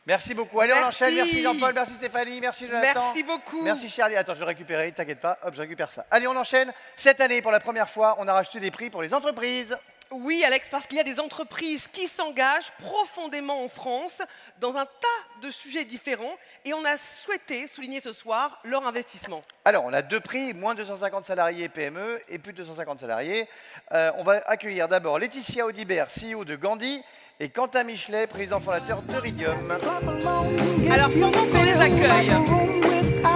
Merci beaucoup. Allez, on Merci. enchaîne. Merci Jean-Paul, merci Stéphanie, merci Jonathan. Merci beaucoup. Merci Charlie. Attends, je vais récupérer, t'inquiète pas. Hop, je récupère ça. Allez, on enchaîne. Cette année, pour la première fois, on a rajouté des prix pour les entreprises. Oui, Alex, parce qu'il y a des entreprises qui s'engagent profondément en France dans un tas de sujets différents et on a souhaité souligner ce soir leur investissement. Alors, on a deux prix, moins de 250 salariés PME et plus de 250 salariés. On va accueillir d'abord Laetitia Audibert, CEO de Gandhi, et Quentin Michelet, président fondateur d'Euridium. Alors, pendant qu'on les accueille,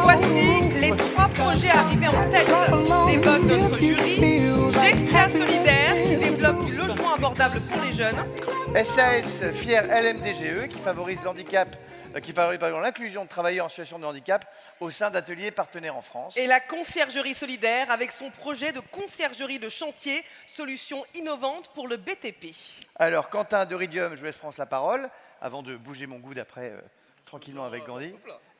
voici les 3 projets arrivés en tête des votes de notre jury. Gestia Solidaire, qui développe du logement abordable pour les jeunes. SAS Fier LMDGE, qui favorise l'handicap, qui favorise par exemple l'inclusion de travailleurs en situation de handicap au sein d'ateliers partenaires en France. Et la conciergerie solidaire avec son projet de conciergerie de chantier, solution innovante pour le BTP. Alors, Quentin d'Euridium, je vous laisse prendre la parole, avant de bouger mon goût après, tranquillement avec Gandhi.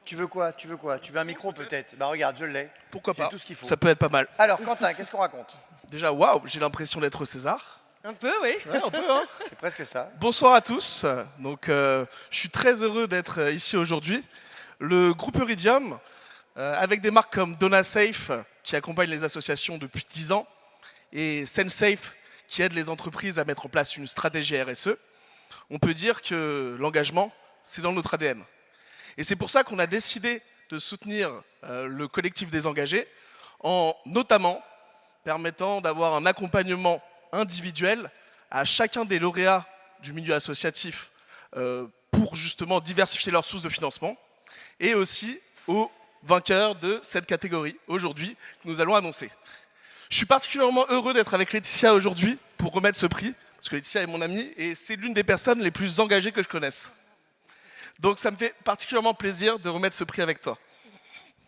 Tu veux quoi? Tu veux un micro peut-être? Bah regarde, je l'ai. Pourquoi J'ai pas? tout ce qu'il faut. Ça peut être pas mal. Alors, Quentin, qu'est-ce qu'on raconte? Déjà, waouh, j'ai l'impression d'être César. Un peu, oui. Ouais, un peu, hein. C'est presque ça. Bonsoir à tous. Donc, je suis très heureux d'être ici aujourd'hui. Le groupe Euridium, avec des marques comme DonaSafe, qui accompagne les associations depuis 10 ans, et SenSafe, qui aide les entreprises à mettre en place une stratégie RSE, on peut dire que l'engagement, c'est dans notre ADN. Et c'est pour ça qu'on a décidé de soutenir le collectif des engagés, en notamment permettant d'avoir un accompagnement individuel à chacun des lauréats du milieu associatif pour justement diversifier leurs sources de financement, et aussi aux vainqueurs de cette catégorie aujourd'hui que nous allons annoncer. Je suis particulièrement heureux d'être avec Laetitia aujourd'hui pour remettre ce prix, parce que Laetitia est mon amie et c'est l'une des personnes les plus engagées que je connaisse. Donc ça me fait particulièrement plaisir de remettre ce prix avec toi.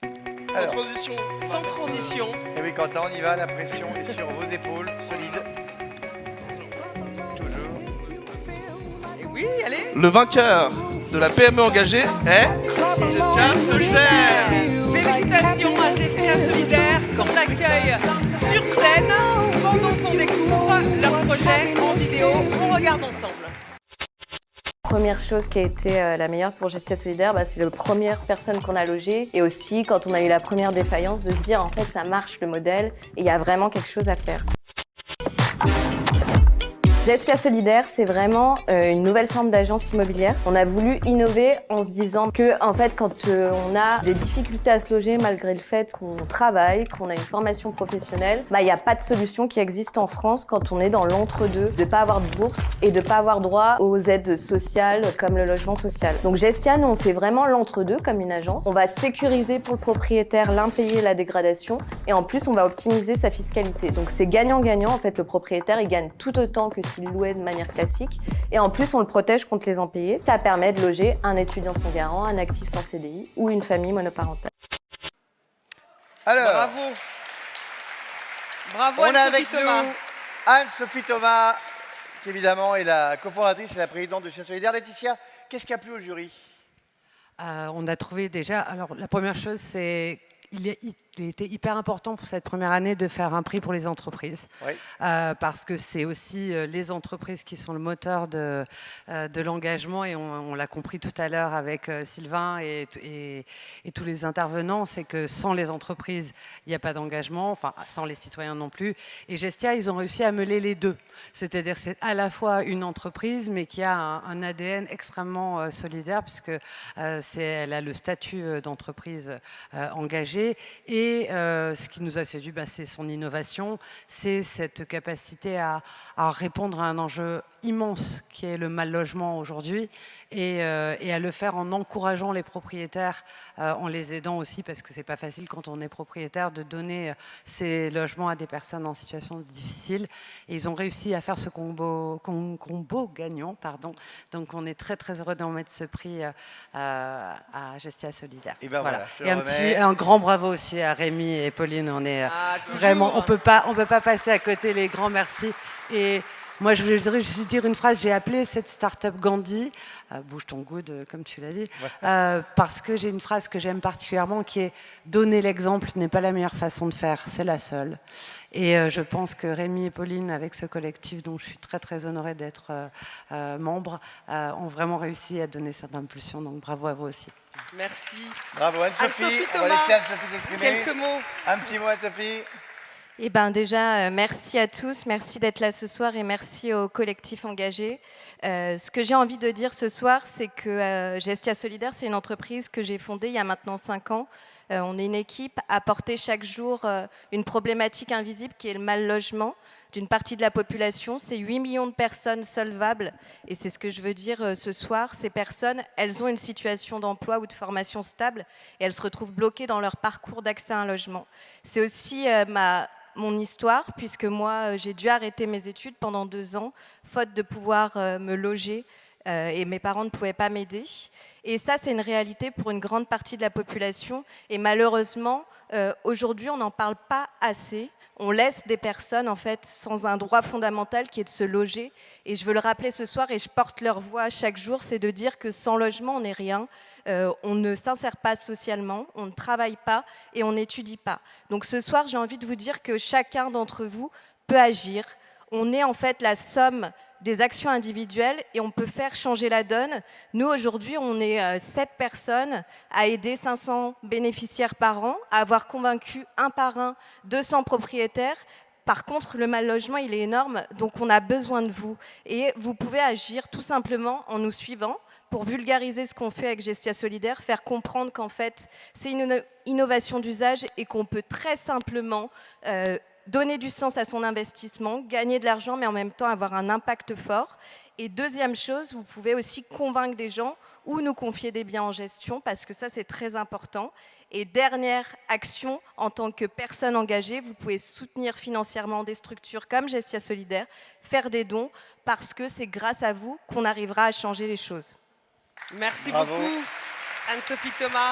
Sans transition. Sans transition. Et oui, Quentin, on y va, la pression est sur vos épaules, solide. Toujours. Et oui, allez. Le vainqueur de la PME engagée est Gestia Solidaire. Félicitations à Gestia Solidaire qu'on accueille sur scène pendant qu'on découvre leur projet en vidéo. On regarde ensemble. Première chose qui a été la meilleure pour Gestia Solidaire, c'est la première personne qu'on a logée et aussi quand on a eu la première défaillance de se dire en fait ça marche le modèle et il y a vraiment quelque chose à faire. Gestia Solidaire, c'est vraiment une nouvelle forme d'agence immobilière. On a voulu innover en se disant que, en fait, quand on a des difficultés à se loger, malgré le fait qu'on travaille, qu'on a une formation professionnelle, il n'y a pas de solution qui existe en France quand on est dans l'entre-deux, de pas avoir de bourse et de pas avoir droit aux aides sociales comme le logement social. Donc Gestia, nous, on fait vraiment l'entre-deux comme une agence. On va sécuriser pour le propriétaire l'impayé et la dégradation et en plus, on va optimiser sa fiscalité. Donc c'est gagnant-gagnant. En fait, le propriétaire, il gagne tout autant que s'il louait de manière classique. Et en plus, on le protège contre les impayés. Ça permet de loger un étudiant sans garant, un actif sans CDI ou une famille monoparentale. Alors, Bravo. Bravo on a Anne-Sophie avec Thomas. nous Anne-Sophie Thomas, qui évidemment est la cofondatrice et la présidente de Gestia Solidaire. Laetitia, qu'est-ce qui a plu au jury? On a trouvé déjà, alors la première chose, c'est il était hyper important pour cette première année de faire un prix pour les entreprises, Oui. parce que c'est aussi les entreprises qui sont le moteur de l'engagement, et on l'a compris tout à l'heure avec Sylvain et tous les intervenants, c'est que sans les entreprises, il n'y a pas d'engagement, enfin sans les citoyens non plus. Et Gestia, ils ont réussi à mêler les deux, c'est-à-dire c'est à la fois une entreprise, mais qui a un ADN extrêmement solidaire, puisque elle a le statut d'entreprise engagée. Et ce qui nous a séduit, c'est son innovation, c'est cette capacité à répondre à un enjeu immense qui est le mal logement aujourd'hui, et à le faire en encourageant les propriétaires, en les aidant aussi, parce que c'est pas facile quand on est propriétaire de donner ces logements à des personnes en situation difficile. Et ils ont réussi à faire ce combo gagnant, pardon. Donc on est très très heureux d'en mettre ce prix à Gestia Solidaire. Et ben voilà, Et un grand bravo aussi à Rémi et Pauline. On est Toujours. vraiment, on peut pas passer à côté. Les grands merci. Et Moi, je voudrais juste dire une phrase. J'ai appelé cette start-up Gandhi, bouge ton coude, comme tu l'as dit, parce que j'ai une phrase que j'aime particulièrement qui est « donner l'exemple n'est pas la meilleure façon de faire, c'est la seule ». Et je pense que Rémi et Pauline, avec ce collectif dont je suis très très honorée d'être membre, ont vraiment réussi à donner cette impulsion. Donc bravo à vous aussi. Merci. Bravo Anne-Sophie. Anne-Sophie On va Thomas, laisser Anne-Sophie s'exprimer. Quelques mots. Un petit mot Anne-Sophie. Eh ben déjà, merci à tous, merci d'être là ce soir et merci au collectif engagé. Ce que j'ai envie de dire ce soir, c'est que Gestia Solidaire, c'est une entreprise que j'ai fondée il y a maintenant 5 ans. On est une équipe à porter chaque jour une problématique invisible qui est le mal logement d'une partie de la population. C'est 8 millions de personnes solvables et c'est ce que je veux dire ce soir. Ces personnes, elles ont une situation d'emploi ou de formation stable et elles se retrouvent bloquées dans leur parcours d'accès à un logement. C'est aussi mon histoire, puisque moi, j'ai dû arrêter mes études pendant 2 ans, faute de pouvoir me loger, et mes parents ne pouvaient pas m'aider. Et ça, c'est une réalité pour une grande partie de la population. Et malheureusement, aujourd'hui, on n'en parle pas assez. On laisse des personnes, en fait, sans un droit fondamental qui est de se loger. Et je veux le rappeler ce soir, et je porte leur voix chaque jour, c'est de dire que sans logement, on n'est rien. On ne s'insère pas socialement, on ne travaille pas et on n'étudie pas. Donc ce soir, j'ai envie de vous dire que chacun d'entre vous peut agir. On est en fait la somme des actions individuelles et on peut faire changer la donne. Nous, aujourd'hui, on est 7 personnes à aider 500 bénéficiaires par an, à avoir convaincu un par un 200 propriétaires. Par contre, le mal logement, il est énorme, donc on a besoin de vous. Et vous pouvez agir tout simplement en nous suivant pour vulgariser ce qu'on fait avec Gestia Solidaire, faire comprendre qu'en fait, c'est une innovation d'usage et qu'on peut très simplement donner du sens à son investissement, gagner de l'argent, mais en même temps avoir un impact fort. Et deuxième chose, vous pouvez aussi convaincre des gens ou nous confier des biens en gestion, parce que ça, c'est très important. Et dernière action, en tant que personne engagée, vous pouvez soutenir financièrement des structures comme Gestia Solidaire, faire des dons, parce que c'est grâce à vous qu'on arrivera à changer les choses. Merci Bravo. beaucoup, Anne-Sophie Thomas.